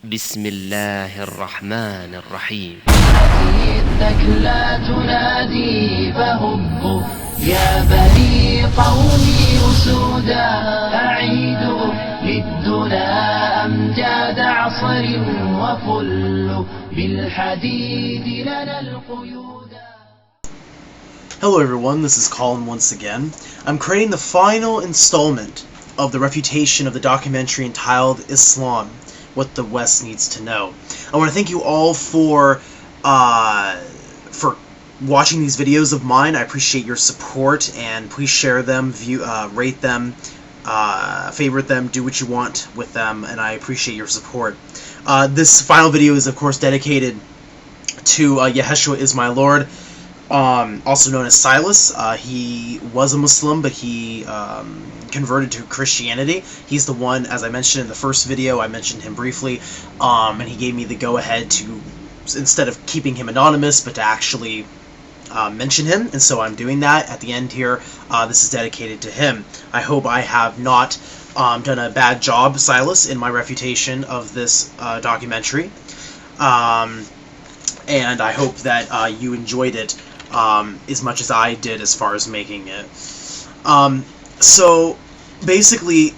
بسم الله الرحمن الرحيم. إنك لا تنادي فهبوا يا بني قومي أسودا أعيدوا للدنا أمجاد عصر وفلوا بالحديد لنا القيودا. Hello everyone, this is Colin once again. I'm creating the final installment of the refutation of the documentary entitled Islam, What the West Needs to Know. I want to thank you all for watching these videos of mine. I appreciate your support, and please share them, rate them, favorite them, do what you want with them, and I appreciate your support. This final video is of course dedicated to Yeshua is my Lord, also known as Silas. He was a Muslim, but he converted to Christianity. He's the one, as I mentioned in the first video, I mentioned him briefly, and he gave me the go-ahead to, instead of keeping him anonymous, but to actually mention him, and so I'm doing that at the end here. This is dedicated to him. I hope I have not done a bad job, Silas, in my refutation of this documentary, and I hope that you enjoyed it as much as I did as far as making it. So basically,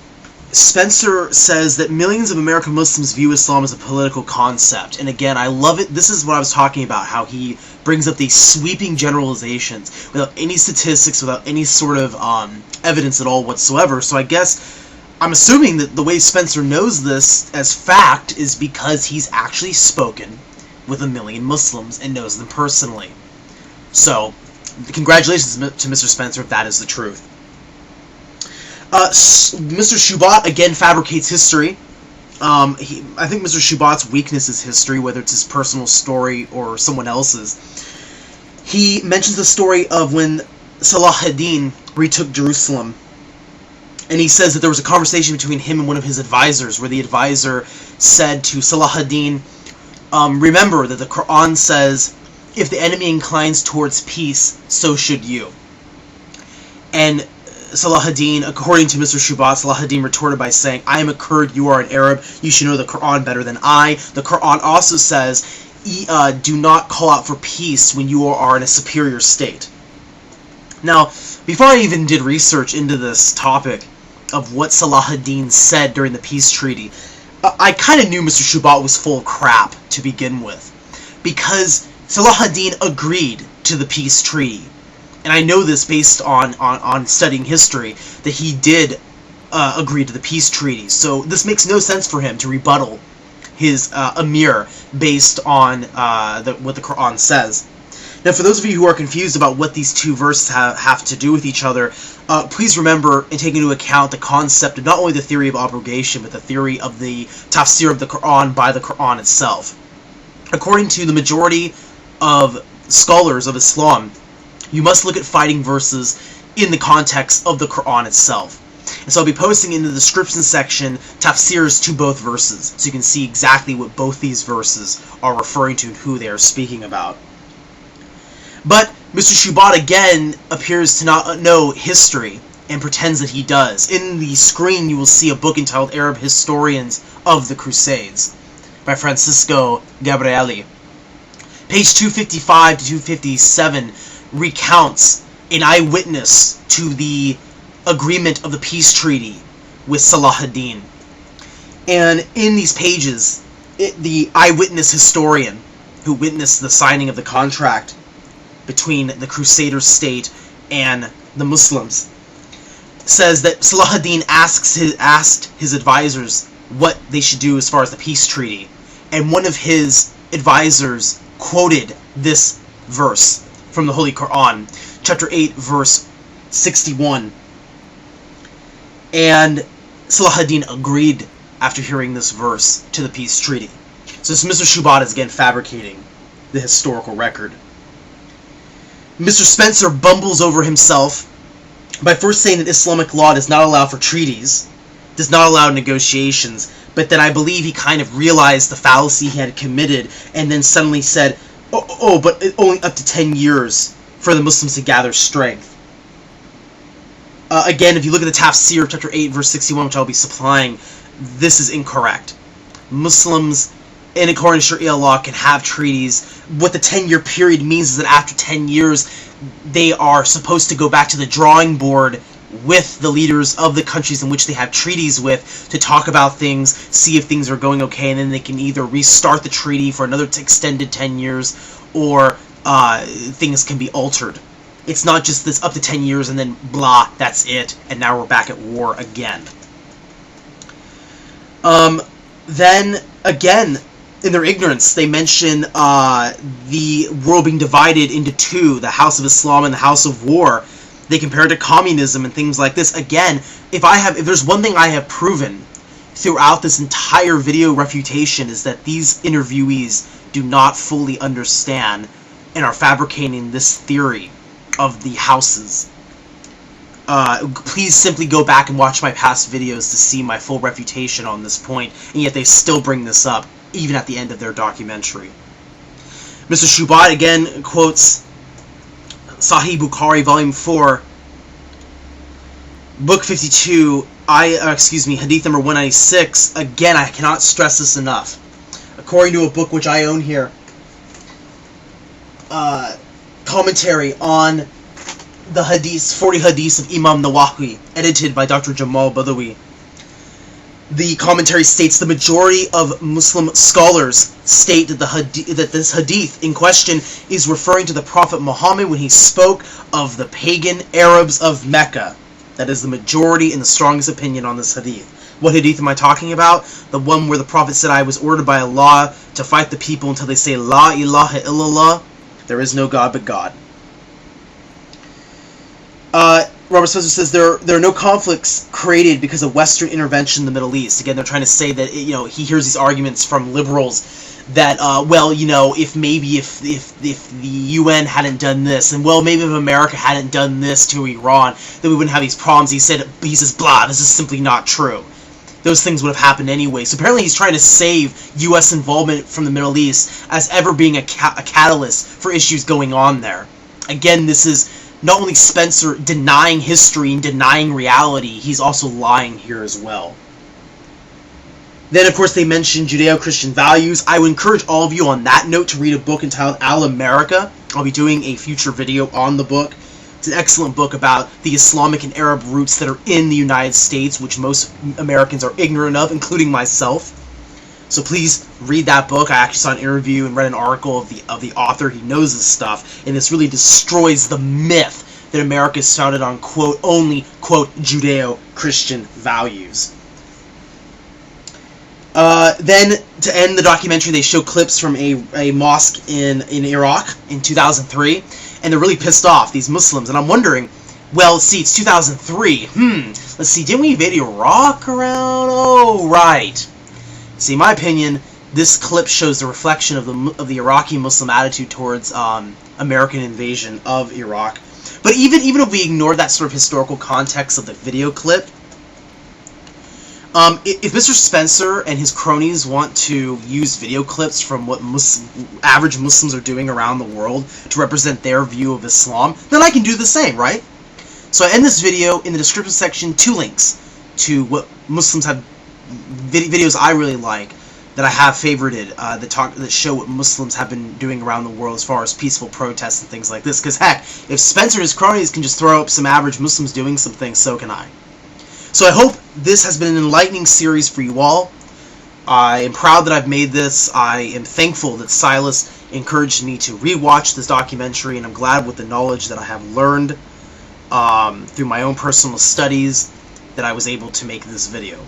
Spencer says that millions of American Muslims view Islam as a political concept, and again, I love it. This is what I was talking about, how he brings up these sweeping generalizations without any statistics, without any sort of evidence at all whatsoever. So I guess I'm assuming that the way Spencer knows this as fact is because he's actually spoken with a million Muslims and knows them personally. So, congratulations to Mr. Spencer if that is the truth. Mr. Shubat again fabricates history. I think Mr. Shubat's weakness is history, whether it's his personal story or someone else's. He mentions the story of when Salah ad-Din retook Jerusalem, and he says that there was a conversation between him and one of his advisors, where the advisor said to Salah ad-Din, remember that the Quran says, if the enemy inclines towards peace, so should you. And Salah ad-Din, according to Mr. Shubat, Salah ad-Din retorted by saying, I am a Kurd, you are an Arab, you should know the Quran better than I. The Quran also says, do not call out for peace when you are in a superior state. Now, before I even did research into this topic of what Salah ad-Din said during the peace treaty, I kind of knew Mr. Shubat was full of crap to begin with, because Salah ad-Din agreed to the peace treaty. And I know this based on studying history, that he did agree to the peace treaty. So this makes no sense for him to rebuttal his Amir based on what the Quran says. Now, for those of you who are confused about what these two verses have to do with each other, please remember and take into account the concept of not only the theory of abrogation, but the theory of the Tafsir of the Quran by the Quran itself. According to the majority of scholars of Islam, you must look at fighting verses in the context of the Quran itself. And so I'll be posting in the description section tafsirs to both verses, so you can see exactly what both these verses are referring to and who they are speaking about. But Mr. Shubat again appears to not know history and pretends that he does. In the screen you will see a book entitled Arab Historians of the Crusades by Francisco Gabrieli. Page 255 to 257 recounts an eyewitness to the agreement of the peace treaty with Salah ad-Din. And in these pages, the eyewitness historian who witnessed the signing of the contract between the Crusader state and the Muslims says that Salah ad-Din asked his advisors what they should do as far as the peace treaty, and one of his advisors quoted this verse from the Holy Quran, chapter 8, verse 61. And Salah ad-Din agreed after hearing this verse to the peace treaty. So this Mr. Shubat is again fabricating the historical record. Mr. Spencer bumbles over himself by first saying that Islamic law does not allow for treaties, does not allow negotiations, but then I believe he kind of realized the fallacy he had committed, and then suddenly said, but only up to 10 years for the Muslims to gather strength. Again, if you look at the Tafsir, chapter 8, verse 61, which I'll be supplying, this is incorrect. Muslims, in accordance to Sharia law, can have treaties. What the 10-year period means is that after 10 years, they are supposed to go back to the drawing board with the leaders of the countries in which they have treaties with to talk about things, see if things are going okay, and then they can either restart the treaty for another extended 10 years, or things can be altered. It's not just this up to 10 years and then blah, that's it, and now we're back at war again. Then, again, in their ignorance, they mention the world being divided into two, the House of Islam and the House of War. They compare it to communism and things like this. Again, if there's one thing I have proven throughout this entire video refutation, is that these interviewees do not fully understand and are fabricating this theory of the houses. Please simply go back and watch my past videos to see my full refutation on this point, and yet they still bring this up, even at the end of their documentary. Mr. Shubat again quotes Sahih Bukhari, Volume 4, Book 52, Hadith number 196. Again, I cannot stress this enough. According to a book which I own here, commentary on the hadiths, 40 hadiths of Imam Nawawi, edited by Dr. Jamal Badawi. The commentary states the majority of Muslim scholars state that this hadith in question is referring to the Prophet Muhammad when he spoke of the pagan Arabs of Mecca. That is the majority and the strongest opinion on this hadith. What hadith am I talking about? The one where the Prophet said, I was ordered by Allah to fight the people until they say, La ilaha illallah, there is no God but God. Robert Spencer says there are no conflicts created because of Western intervention in the Middle East. Again, they're trying to say that, he hears these arguments from liberals that, if the UN hadn't done this, and maybe if America hadn't done this to Iran, then we wouldn't have these problems. He says, blah, this is simply not true. Those things would have happened anyway. So apparently he's trying to save U.S. involvement from the Middle East as ever being a catalyst for issues going on there. Again, this is not only Spencer denying history and denying reality, he's also lying here as well. Then, of course, they mention Judeo-Christian values. I would encourage all of you on that note to read a book entitled Al-America. I'll be doing a future video on the book. It's an excellent book about the Islamic and Arab roots that are in the United States, which most Americans are ignorant of, including myself. So please read that book. I actually saw an interview and read an article of the author. He knows this stuff, and this really destroys the myth that America is founded on, quote, only, quote, Judeo-Christian values. Then, to end the documentary, they show clips from a mosque in Iraq in 2003, and they're really pissed off, these Muslims, and I'm wondering, well, see, it's 2003, let's see, didn't we invade Iraq around? Oh, right. See, in my opinion, this clip shows the reflection of the Iraqi Muslim attitude towards American invasion of Iraq. But even if we ignore that sort of historical context of the video clip, if Mr. Spencer and his cronies want to use video clips from what average Muslims are doing around the world to represent their view of Islam, then I can do the same, right? So I end this video in the description section, 2 links to what Muslims have, videos I really like that I have favorited that show what Muslims have been doing around the world as far as peaceful protests and things like this. Because heck, if Spencer and his cronies can just throw up some average Muslims doing some things, so can I. So I hope this has been an enlightening series for you all. I am proud that I've made this. I am thankful that Silas encouraged me to rewatch this documentary, and I'm glad with the knowledge that I have learned through my own personal studies that I was able to make this video.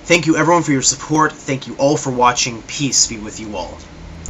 Thank you everyone for your support. Thank you all for watching. Peace be with you all.